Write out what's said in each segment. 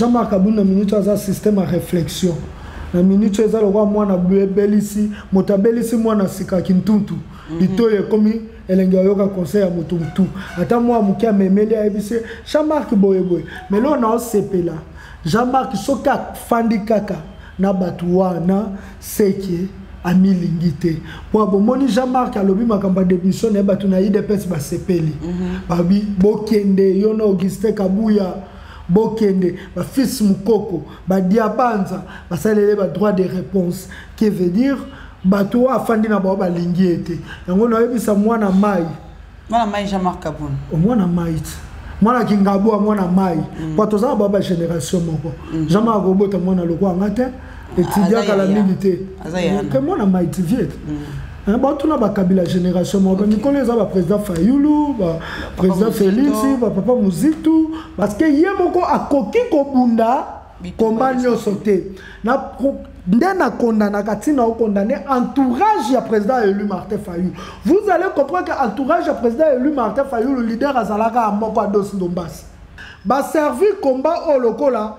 Jean-Marc Aboun na minute aza système à réflexion na minute eza lokwa mwana belisi motabelisi mwana sika kintuntu itoye komi elenge yoka conseil ya mutumtu ata mwa mukia memeli ayebise Jean-Marc boyeboy mais là on a sepela Jean-Marc soka fandi kaka na batu wana seki amilingite po bomoni Jean-Marc alobi makamba démission na batu na IDPS ba sepeli babi bokende yona Augustin Kabuya bokende ba fils mukoko ba diabanza ba salele ba droit de réponse qui veut dire batu afandi na ba balingi ete yango na yebisa mwana mai Jean-Marc Aboun mwana mai mwana kingabo mwana mai kwa toza ba génération moko Jean-Marc Obota mwana lokwa ngate étudiant à la milité que mwana mai tiviet ba tuna ba kabila génération moko Nicolas za ba président Fayulu ba président Félix ba papa Muzitu parce que yemoko akoki ko bunda combat nyoso te na ndena condamné katina o condamné entourage ya président élu Martin Fayulu. Vous allez comprendre que entourage ya président élu Martin Fayulu le leader azalaka amoko ados ndombas ba servir combat au lokola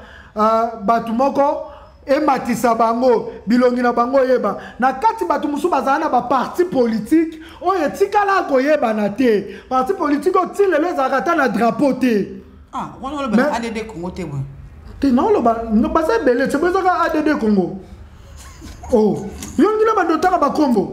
batu moko e matisa bango bilongi na bango yeba na kati batu musu bazana ba parti politique o etikala ko yeba na te parti politique o tile le zakata na drapeau te wana ba ADD Congo te bon te non lo ba no ba se belé c'est besoin ka ADD Congo oh yongi na ba dotaka ba kombo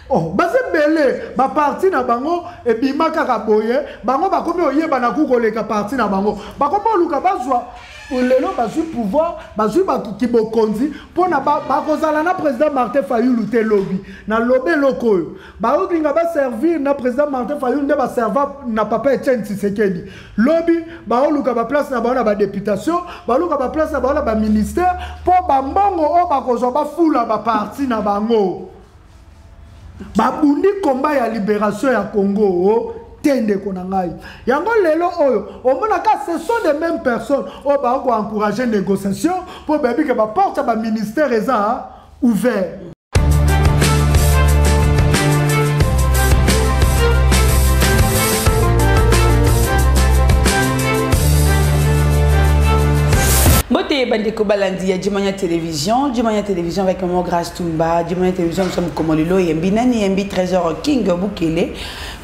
oh ba se belé ba parti na bango e bimaka ka boye bango ba komi oyeba na kukoleka parti na bango ba komo luka bazwa lelo bazui pouvoir bazui bakibokonzi pona bakozala na président Martin Fayulu te lobby na lobby lokoyo baokinga ba servir na président Martin Fayulu nde ba serva na papa Etienne Tshisekedi lobby baoluka ba place na ba députation baoluka ba place na ba ministère po ba mbongo o bakozwa ba fula ba parti na bango babundi combat ya libération ya Congo tende konangai yango lelo oyo omona ka ce sont les mêmes personnes o ba ko encourager négociation pour baby que ba porte ba ministère eza ouvert. Boté bandeko balandi ya Dimania Télévision avec Maman Grâce Tumba, Dimania Télévision nous sommes comme Lilo Yembi Nani Yembi Trésor King Bukele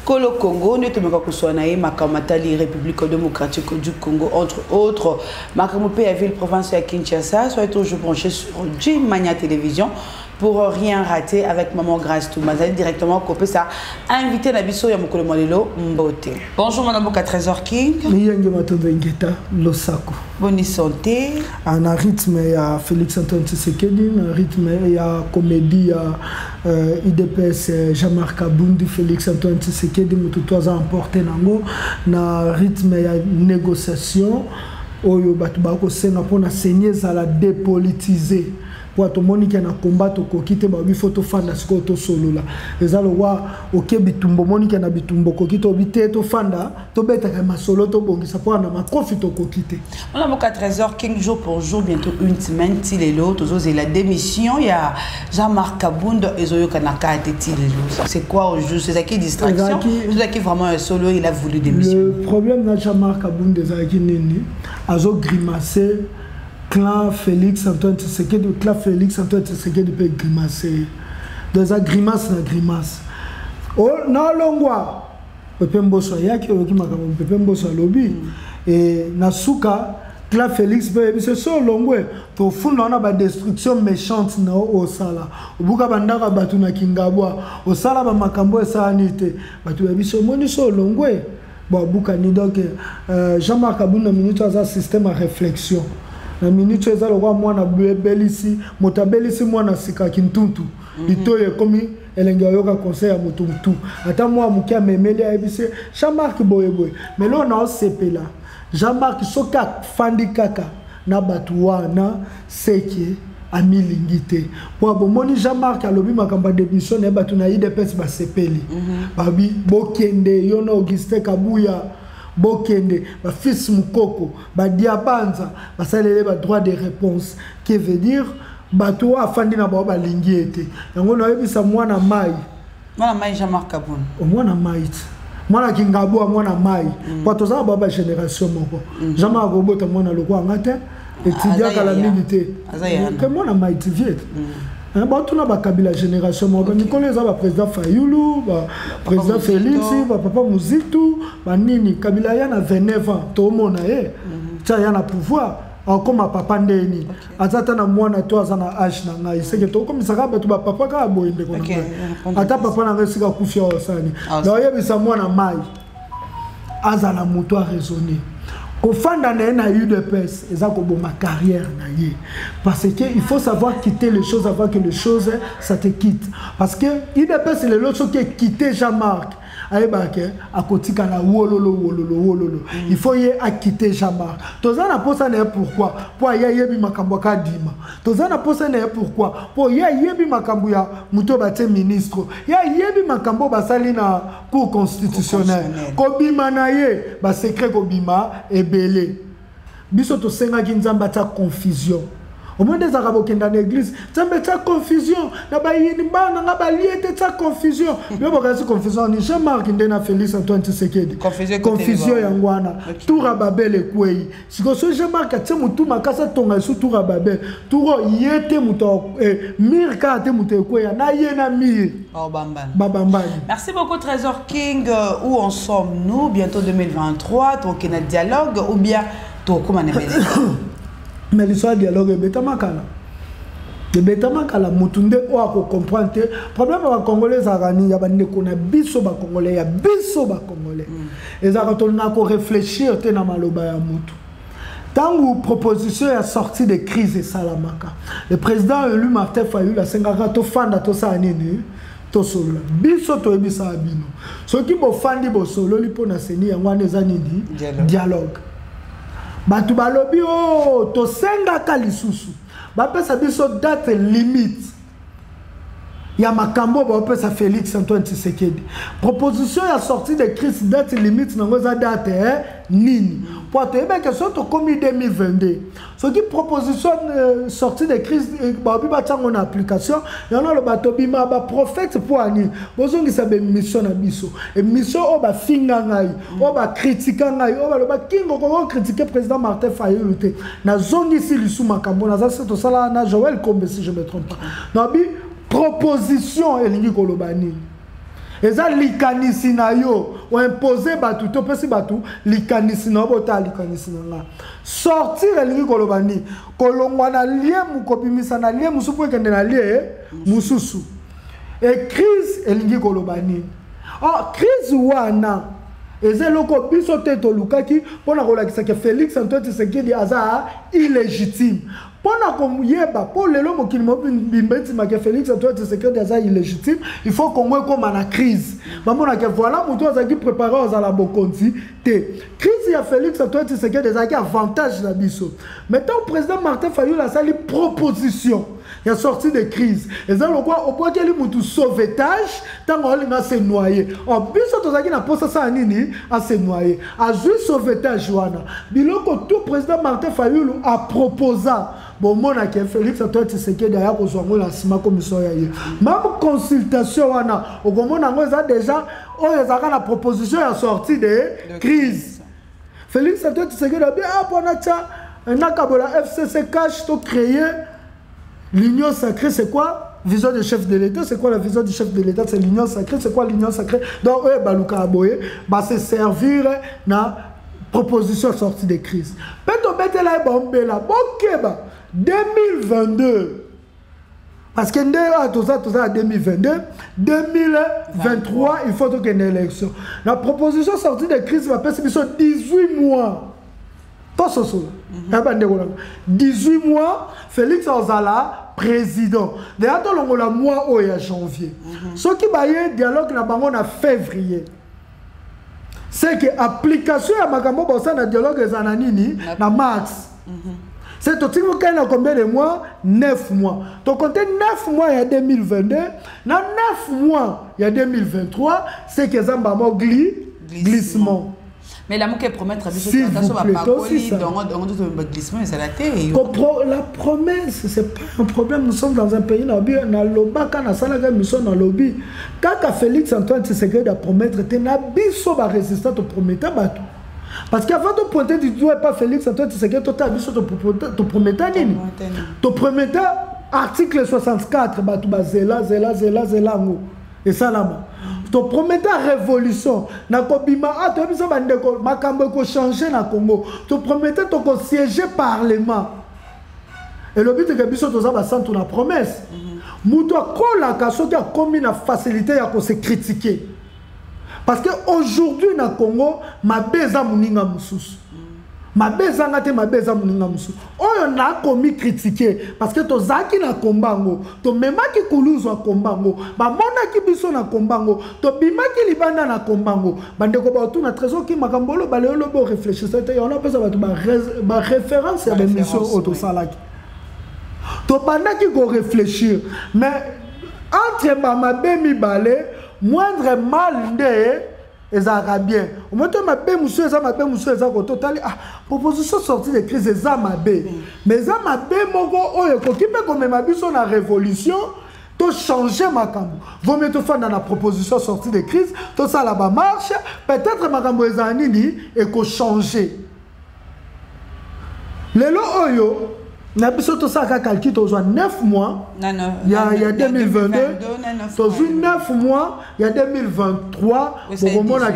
Kolo Congo nous te meka kuswanaye makamatali République démocratique du Congo entre autres makamope à ville province de Kinshasa soyez toujours branchés sur Dimania Télévision pour rien rater avec Maman Grâce Tumba directement copé ça invité na biso ya mokolo molelo mbote. Bonjour madame Boka Trésor King. Niyenge matombe ngeta losako. Bonne santé. En rythme ya Félix Antoine Tshisekedi, en rythme ya comédie ya IDPS Jean-Marc Aboun Félix Antoine Tshisekedi mututu aza emporté nango na rythme ya négociation oyo batu bako senga pona saigner za la dépolitiser. Pour tout le monde qui a combattu au quitte babi photo fan na sikoto solo la ezalo wa okebi tumbo moni qui na bitumbo ko kito bité to fanda to beta ka masolo to bongisa pour na makofi to ko quitte on a moka Trésor King jour pour jour bientôt une semaine tilelo tozo la démission il y a Jean-Marc Aboun ezoyo kanaka de tilelo c'est quoi au jour c'est ça qui distraction c'est ça qui vraiment un solo il a voulu démissionner. Le problème de Jean-Marc Aboun des nini azo grimacer clan Félix Antoine Tshisekedi clan Félix Antoine Tshisekedi peut grimacer des grimaces na grimace oh na longwa Pepe Mbosso yaki oki makamo Pepe Mbosso lobby et na suka clan Félix peut c'est so longwe to funda na ba destruction méchante na o sala obuka bandaka batu na kingabwa o sala ba makambo esanite batu ya biso moni so longwe ba buka ni donc Jean-Marc Aboun na minute aza système à réflexion na minute eza lokwa mwana belisi motabelisi mwana sika kintuntu itoye komi elenge yoka conseil ya mutumtu ata mwa mukia memeli ayebise Jean-Marc boyeboy mais là on a sepela Jean-Marc soka fandi kaka na batu wana seki amilingite po bomoni Jean-Marc alobi makamba démission na batu na IDPS ba sepeli babi bokende yona Augustin Kabuya bokende ba fils mukoko ba diabanza ba salele ba droit de réponse qui veut dire bato afandi na ba balingi ete yango na yebisa mwana mai Jean-Marc Aboun mwana mai Mwana Kingabo, mwana Mai. Pour tous ça, baba génération moko. Jamais robota mwana loko angate. Étudiant à la milité. Que mwana Mai tiviet. Bon, tout le Kabila génération moko. Nicolas Zaba président Fayoulou, président Félix, papa Mouzitou, Nini Kabila yana 29 ans. Tout le monde a yana pouvoir. Comme papa ndeni azata na mwana to azana âge na ngai c'est que to comme ça ba to papa ka boyinde ko ata papa na ngai sika kufia osani na oyebisa mwana mai azana moto a raisonner ko fanda na UDPS eza ko boma carrière na ye parce que il faut savoir quitter les choses avant que les choses ça te quitte parce que UDPS c'est le lot qui est quitté Jean-Marc aïbake akotika na wololo il faut y quitter Jean-Marc tozana posa na pourquoi pour ya yebi makambo ka dima tozana posa na pourquoi pour ya yebi makambo ya muto bate ministre ya yebi makambo basali na cour constitutionnelle kobima na ye ba secret kobima ebele biso to senga kinzamba ta confusion. Au moins des arabes qui sont dans l'église, ça met ta confusion. Confusion. Confusion. Ni Jean-Marc Ndena Félix Antoine Tshisekedi. Confusion yangwana. Tout rababel et kouei. Si que ce Jean-Marc a tenu tout ma casa tonga sous tout rababel. Tout yete muto mirka te muto kouei. Na yena mir. Babamba. Merci beaucoup Trésor King. Où en sommes-nous? Bientôt 2023. Donc il y a un dialogue ou bien tout comment on est. Mais l'histoire du dialogue est bétamakala. Le bétamakala, mutunde ou à comprendre. Problème avec les Congolais, il y a des biso ba Congolais, il y a biso ba Congolais. Et ça quand on a qu'à réfléchir, t'es na maloba ya mutu. Tant que proposition est sortie de crise et Salamaka, le président élu Martin Fayulu a 50 fanda to sa nini. To solo biso to ebisa abino. Ce qui bo fandi bo solo li pona seni yango neza nini dialogue. Batu balobi o to senga kalisusu bapesa biso date limite ya makambo bapesa Félix Antoine Tshisekedi proposition ya sortie de crise date limite nango za date nini pour te ebe que soto komi 2022 ce qui proposition sortie de crise babi batango na application yana lo bato bima ba prophète pour ani bozongi sa be mission na biso et mission o ba finga ngai o ba critiquer ngai o ba lo ba kingo ko critiquer président Martin Fayulu te na zongi si lisu makambo na za seto sala na Joël Kombe si je me trompe pas nabi proposition elingi kolobani eza likanisi na yo o imposer batu to pesi batu likanisi na bota likanisi na sortir elingi kolobani kolongwa na liemu kopimisa na liemu supu kende na lie mususu et crise elingi kolobani oh crise wana eza loko biso te to lukaki pona kolakisa ke Félix Antoine Tshisekedi aza illégitime. Pour yeba pour le lomo qui m'imbeti ma Félix Antoine Tshisekedi aza illégitime, il faut qu'on voit comme la crise. Maman que voilà muto azaki préparé aux la bokonzi te. Crise ya Félix Antoine Tshisekedi azaki avantage na biso. Maintenant le président Martin Fayulu a sali proposition. Il y a sorti de crise. Et ça le quoi au point qu'il y a sauvetage tant qu'on a se noyer. En plus to zaki na posa ça nini a se noyer. A juste sauvetage wana. Biloko tout président Martin Fayulu a proposé bon mona ke Félix Antoine Tshisekedi ya ko zongo la sima commission ya ye. Même consultation wana au komona ngo za déjà o ezaka na proposition ya sortie de crise. Félix Antoine Tshisekedi a bien apona cha na kabola FCC cash to créer l'union sacrée. C'est quoi vision du chef de l'État? C'est quoi la vision du chef de l'État? C'est l'union sacrée. C'est quoi l'union sacrée? Donc eux baluka aboye va se servir na proposition sortie de crise. Peto betela bombela bokeba 2022 parce que tout ça 2022 2023 il faut qu'il y ait une élection. La proposition sortie de crise va passer 18 mois. Pas ce 18 mois Félix Ozala président. D'ailleurs on a mois au janvier. Ce qui va y avoir dialogue na bango na février. C'est que l'application à Makambo Bossa na dialogue est en nini na mars. C'est tout ce qui a combien de mois? 9 mois. Donc compter 9 mois il y a 2022, dans 9 mois il y a 2023, c'est que Zamba glissement. Mais la mouque promettre s'il vous plaît, aussi ça. La promesse, c'est pas un problème. Nous sommes dans un pays, dans le lobby, quand on a mission dans le lobby, quand Félix Antoine Tshisekedi a promettre, tu n'as pas résistant au prometteur. Parce qu'avant de pointer du doigt, pas Félix Antoine Tshisekedi, tu as mission de prometteur. Tu prometteur, article 64, zela. Et ça là-bas. Tu promettais révolution. Na kobima a to biso bandeko makambo ko changer na Congo. Tu promettais to ko siéger parlement. Et le but est que biso to za ba santu na promesse. Muto kola ka soki a commis na facilité ya ko se critiquer. Parce que aujourd'hui na Congo mabeza muninga mususu. Mabeza ngate mabeza muninga mususu. Oyo na komi critiquer parce que to zaki na kombango, to memaki kuluzo kombango, ba mona ki biso na kombango, to bimaki libanda na kombango. Bandeko ba tout na trésor ki makambolo ba le bo réfléchir, c'était on a besoin ba référence à l'émission auto salaki. To bandaki go réfléchir, mais entre ba mabe mi balé, moindre mal ndé les Arabiens. Au moment où ma total proposition sortie de crise les Amabé. Mais les Amabé mogo oyo ko kipe comme ma biso na révolution to changer ma cambo. Vous mettez fin dans la proposition sortie de crise, to ça là bas marche, peut-être ma cambo ezanini et ko changer. Lelo oyo na biso to ça ka calcul to 9 mois. Il y a 2022, 9 mois, il y a 2023, au moment où on a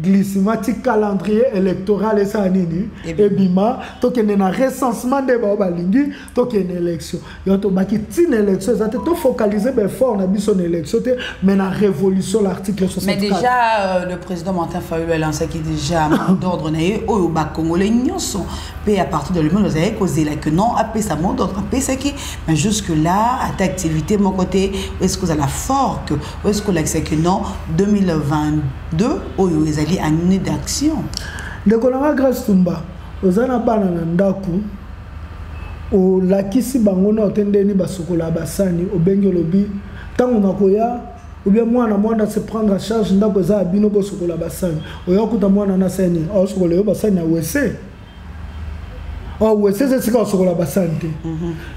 glycématique calendrier électoral et ça nini et bima to kende na recensement de balingi to kende élection yo to baki tin élection ça to focaliser ben fort na biso élection mais na révolution l'article 64. Mais déjà le président Martin Fayulu a lancé qui déjà d'ordre na o ba congolais nyonso pe à partir de lui nous avez causé là que non après ça mot d'ordre après c'est qui mais jusque là à ta activité mon côté est-ce que vous avez fort que est-ce que là c'est que non 2022 oyo année d'action. De Kolanga Grâce Tumba, aux anabana nandaku, au lakisi bangona otendeni basokola basani, au bengolobi, tant on a koya, ou bien moi na se prendre en charge ndako za bino bosokola basani, au yakuta moi na sani, au sokola basani a wese. Oh wese c'est ce qu'on sokola basani.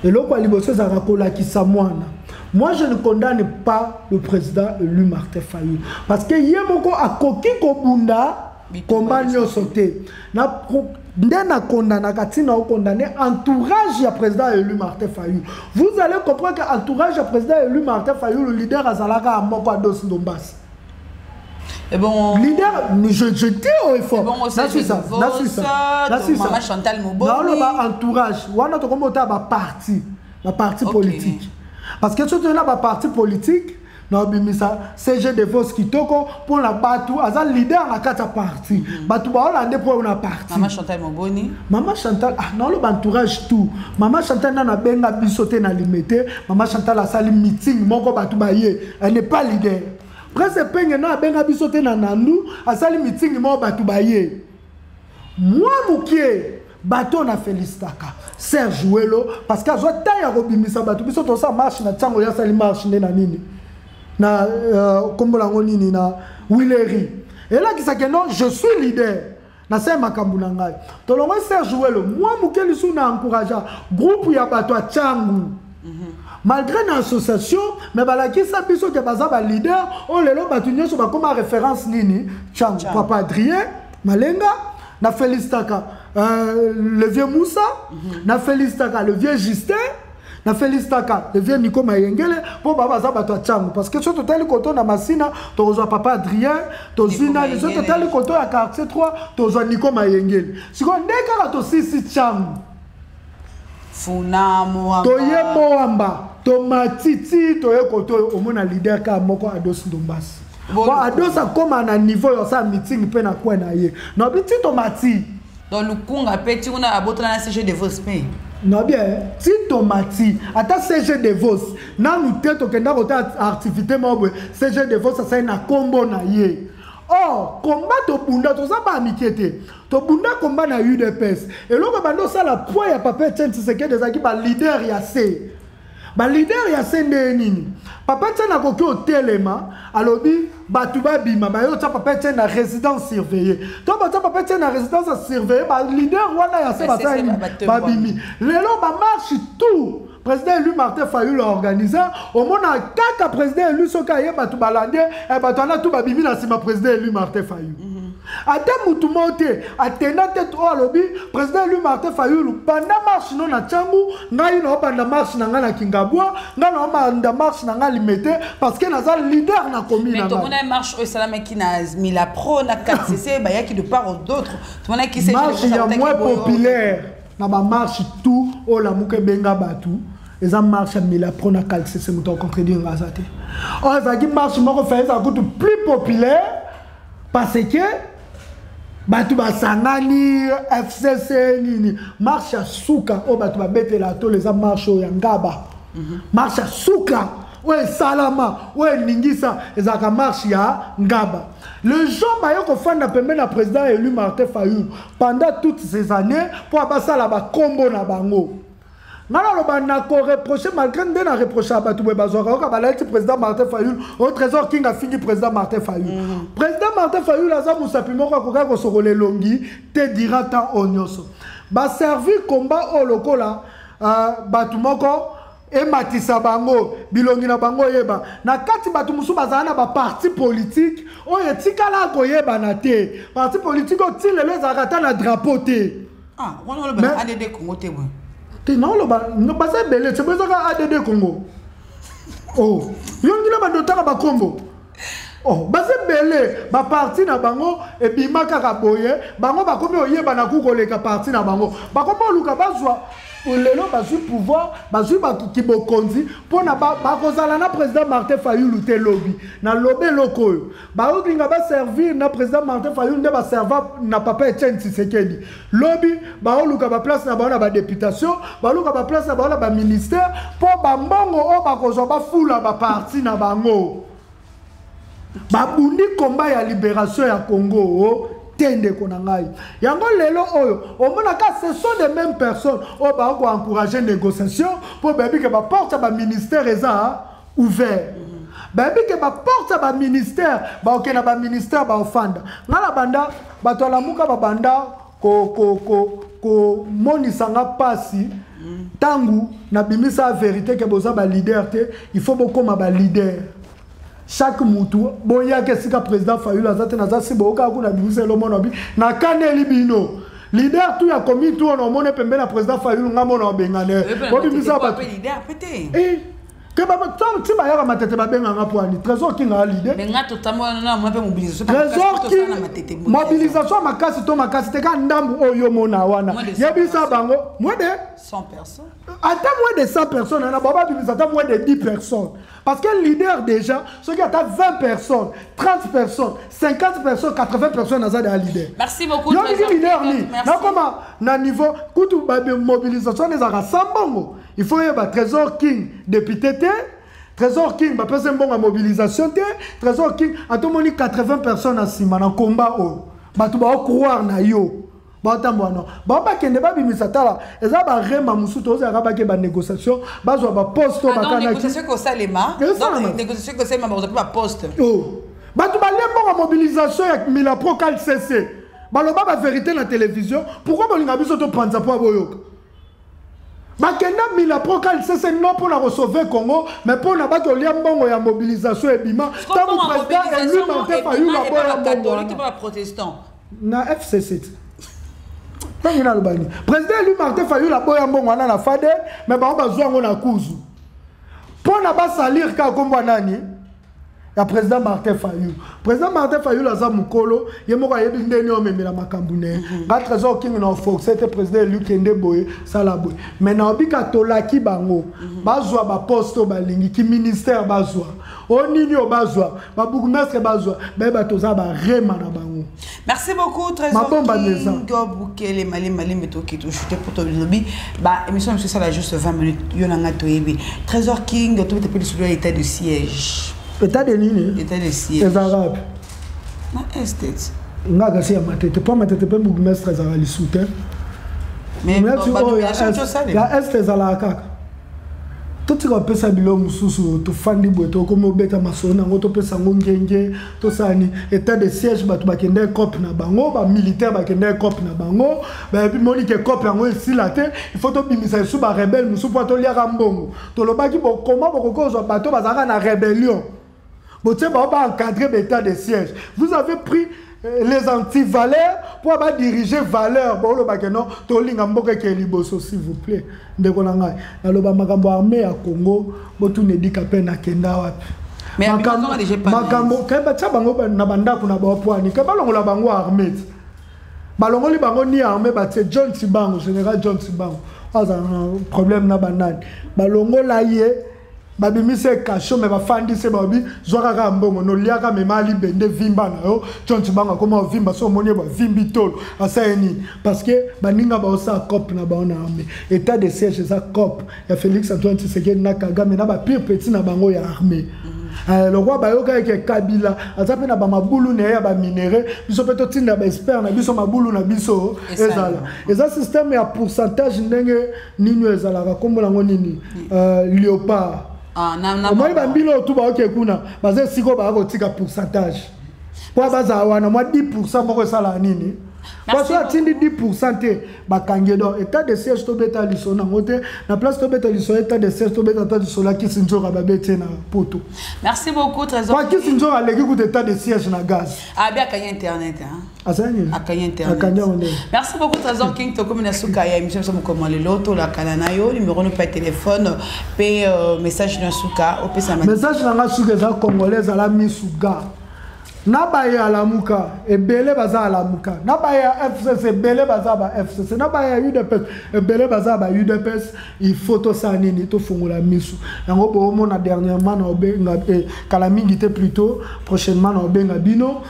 Et l'autre à liboso za rakola ki samwana. Moi, je ne condamne pas le président élu Martin Fayulu. Parce que Yemoko a koki kobunda, combat nyo sauté. Na condamné entourage du président élu Martin Fayulu. Vous allez comprendre que entourage du président élu Martin Fayulu, le leader Azalaka a moko Ados Ndombas. Et bon, leader, je dis au effort. Bon, c'est ça. Maman Chantal Moboni. Non, le entourage. On a un parti politique. Parce que surtout là, parti politique, nous avons CG de Vos qui toko pour la batou, as un leader à la quatre parti. Batou ba hollandais pour una parti. Maman Chantal Moboni. Maman Chantal, non le entourage tout. Maman Chantal n'a benga bisoté na limité. Maman Chantal a sali meeting, moko batou baye. Elle n'est pas leader. Presque peigne na benga bisoté na nandu, a sali meeting moko batou baye. Moi mouké. Bateau na Félistaka Serge Ouelo parce que zo taya robimisa bateau biso to sa marche na tsango ya sali marche na nini na kombola ngonini na Willery et là qui ça que non je suis leader na c'est makambu na ngai to longo Serge Ouelo moi mukeli sou na encourager groupe ya bateau a tsangu malgré une association mais balaki sa biso ke baza ba leader on lelo bateau nyoso ba comme référence nini tsangu papa Adrien Malenga na Félistaka le vieux Moussa, na Félistaka le vieux Justin, na Félistaka le vieux Nico Mayengele pour baba za bato tchangu parce que sur total koto na Masina to reçoit papa Adrien to zina les autres total koto à quartier 3 to reçoit Nico Mayengele si on ndeka to sisi tchangu funa moamba to ye moamba to matiti to ye koto au mona leader ka moko Ados Ndombas bon Ados a comme à niveau yo sa meeting pe na kwa na ye no biti to mati dans le Congo petit on a aboté na CG de Vos mais non bien ti tomati ata CG de Vos na nous tête to kenda ko activité mobwe CG de Vos ça na combo na ye oh combat to bunda to ça pas amitié to bunda combat na UDPS et loko bando ça la poids ya papa Etienne Tshisekedi des qui ba leader ya C ba leader ya sende nini papa tena koki otelema alobi batu babima ba yo tsa papa tena résidence surveillée to ba tsa papa tena résidence surveillée ba leader wana ya se babimi lelo ba marche tout président élu Martin Fayulu a organisé au monde a kaka président élu soka ye batu balande e batu na tout babimi na sima président élu Martin Fayulu ate mutu mote atenda tete o alobi président élu Martin Fayulu banda marche non na tsangu ngai no banda marche na ngana Kingabwa ngana banda marche na ngali mete parce que naza leader na commune mais tout monde marche au salama qui na mila pro na 4cc ba yaki de part ou d'autre tout monde qui c'est marche ya moins populaire na ba marche tout o la muke benga batu les gens marchent à mila pro na 4cc muto contredire ngazate o ça qui marche moko fait ça coûte plus populaire parce que batu basangani FCC nini marche à souka o batu babete la to les gens marche au yangaba marche à souka ouais salama ouais ningisa ezaka marche ya ngaba le jour ba yoko fanda pembe na président élu Martin Fayulu pendant toutes ces années pour abasala ba kombo na bango nana lo bana ko reprocher malgré ndena reprocher à batu bazora ka balaiti président Martin Fayulu au trésor king a fini président Martin Fayulu président Martin Fayulu aza musapimo ko ka ko sokole longi te dira ta onyoso ba servi combat au lokola batu moko et matisa bango bilongi na bango yeba na kati batu musu bazana ba parti politique o etikala ko yeba na te parti politique o tile les arata na drapeau te on le ba ADD Congo te bon te non lo ba no ba se belé c'est besoin ADD Congo oh yongi na ba dotaka ba kombo oh ba se belé ba parti na bango e bimaka ka boye bango ba komi oyeba na kukoleka parti na bango ba komo luka bazwa lelo bazui pouvoir bazui ki bokonzi pona bakozala na président Martin Fayulu te lobby na lobé lokoyo baokinga ba servir na président Martin Fayulu nde ba serva na papa Etienne Tshisekedi lobby baoluka ba place na ba députation baoluka ba place na ba ministère po ba mbongo o bakozwa ba fula ba parti na bango babundi combat ya libération ya Congo tende konangai yango lelo oyo omona ka ce sont les mêmes personnes o ba ko encourager négociation pour baby que ba porte ba ministère eza ouvert baby que ba porte ba ministère ba okena ba ministère ba ofanda ngala banda bato la muka ba banda ko monisanga pasi tangu na bimisa vérité que boza ba leader te il faut beaucoup ba leader chaque moutou boya que si ka président Fayulu azate na za siboka kuna bimisa lo monobi na kaneli bino leader tout ya komi tout on mone pembe na président Fayulu ngamo na bengane bo bimisa ba leader pété que baba tam ti ba ya matete ba benga ngapo ani trésor qui nga leader mais ngato tamo na mo pe mobilisation trésor qui mobilisation makasi to makasi te ka ndambu oyo mona wana yebisa bango moins de 100 personnes attends moins de 100 personnes na baba bimisa attends moins de 10 personnes parce que le leader déjà ce qui a 20 personnes 30 personnes 50 personnes 80 personnes na za de leader merci beaucoup trésor leader ni na comment na niveau kutu ba mobilisation les rassemblons il faut y avoir trésor king député trésor king ba pese mbonga mobilisation te trésor king atomoni 80 personnes à sima na combat o ba tu ba croire na yo ba tambwana ba ba kende ba bimisa tala eza ba rema musuto oza ka ba ke ba négociation ba zo ba poste ba kana négociation ko salema donc négociation ko salema ba zo ba poste oh ba tu ba lembo mobilisation ya mila pro cal cc ba lo ba vérité na télévision pourquoi ba linga biso to panza po boyoka bakenda mila pro cal c'est non pour la recevoir Congo mais pour na ba ko lia mbongo ya mobilisation et bima tant président élu Martin Fayulu la boya catholique pas protestant na FCC tangi na lobani président élu Martin Fayulu la boya mbongo na na fade mais ba bazwa ngo na kuzu pour na ba salir ka kombo nani ya président Martin Fayulu président Martin Fayulu aza mukolo ye moko ayebi ndeni o memela makambu ne nga trésor king na fox c'était président élu kende boye sala boye mais na obika tolaki bango bazwa ba poste balingi ki ministère bazwa onini o bazwa ba bourgmestre bazwa ba toza ba rema na bango. Merci beaucoup trésor king Bukele mali meto ki to chuter pour to lobby ba émission monsieur ça la juste 20 minutes yo na nga toyebi trésor king to te peli sur l'état de siège. État de nini? État de siège. Les Arabes. Na estate. Nga gasi ya matete. Pas matete pe bourgmestre za li soutien. Mais ya est za la kaka. totika opesa bilo mususu tofandi boye tokoma obeta masolo nango topesa ngo ngenge tosani état de siège bato bakende COP na bango bamilitaire bakende COP na bango bayebi moni ke COP yango esila te il faut tobimisa esu barebele mosusu mpo toliaka mbongo tolobaki bokoma bokokozwa bato bazalaka na rébellion botie bao baencadre baétat de siège. Vous avez pris les anti-valeurs pour diriger valeurs. Bon, le bakeno, tolinga mboka ke liboso, s'il vous plaît. Ndeko na ngai. Na loba makambo armée ya Congo, botu ne di kape na kenda wapi. Mais makambo keba tsa bango na bandako na bapwani. Keba longo la bango armée. Balongo li bango ni armée batie John Tsibango, général John Tsibango. Aza un problème na banane. Balongo la ye babimise kasho me bafandi se babi zwaka mbongo no liaka me mali bende vimba na yo John Tsibango koma vimba so monye ba vimbi tolo asayeni parce que baninga ba osa COP na ba on armée état de siège ça COP ya Félix Antoine Tshisekedi na Kagame na ba pire petit na bango ya armée. Le roi bayoka ke Kabila azape na ba mabulu ne ya ba minéraux biso peto tinda ba expert na biso mabulu na biso ezala eza système ya pourcentage ndenge nini ezala ka kombola ngo nini léopard. Moi, je tout kuna baze siko ba kotika pourcentage. Kwa baza wana moi 10% moko sala nini? Parce que atindi 10% te bakange do état de siège to beta liso na ngote na place to beta liso état de siège to beta to liso la ki sinjora ba bete na poto. Merci beaucoup Trésor. Kwa ki sinjora leki ku état de siège na gaz. Ah bien kanya internet hein. Asani. Akanya internet. Merci beaucoup Trésor King to comme na suka ya émission somo comme le loto la kanana yo numéro no pa téléphone pe message na suka au pesa message na suka za congolaise la misuga. Nabaya alamuka ebele baza alamuka nabaya FCC ebele baza ba FCC nabaya UDPS ebele baza ba UDPS il faut to sanini to fungola misu yango bo mona dernièrement na obenga kala mingi te plutôt prochainement na obenga bino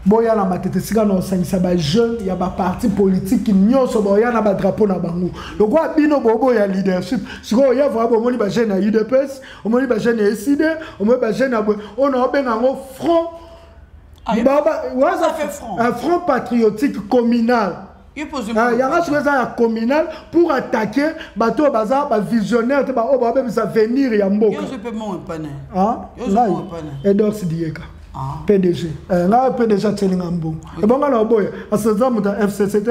boya na matete sika na osangisa ba jeune ya ba parti politique nyonso boya na ba drapeau na bango lokwa bino bobo ya leadership siko ya vwa bo moni ba jeune ya UDPS omoni ba jeune ya SID omoni ba jeune ya on obenga ngo front. Un front patriotique communal. Il y a un communal pour attaquer bateau bazar visionnaire te ba venir ya mboka. Yo je peux mon pané. Ah, Edor Sidieka. PDG. Na PDG tselinga mbongo. E bonga na boya. Asaza muta FCCT,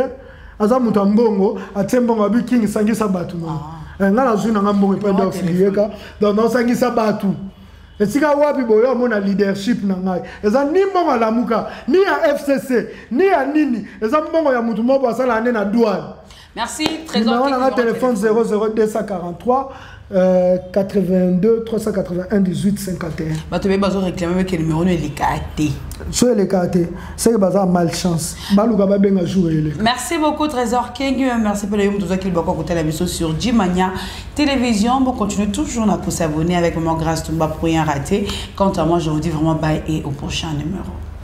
azamuta mbongo, atembongo abi king sangisa batu no. Nga na zuna mbongo Edor Sidieka. Donc non sangisa batu. Et si wapi boyo mona leadership na ngai eza ni mbongo la muka ni ya FCC ni ya nini eza mbongo ya mutu mobo asala ane na douane. Merci Trésor. On a un téléphone 00243 82 381 18 51. Bato be bazo réclamer avec le numéro ne likaté. Sur les cartes, c'est bazar malchance. Baluka ba benga jouer. Merci beaucoup Trésor King, merci pour les hommes tous qui le beaucoup côté la vidéo sur Djimanya Télévision. Bon continue toujours à vous s'abonner avec Maman Grace Toumba pour rien rater. Quant à moi, je vous dis vraiment bye et au prochain numéro.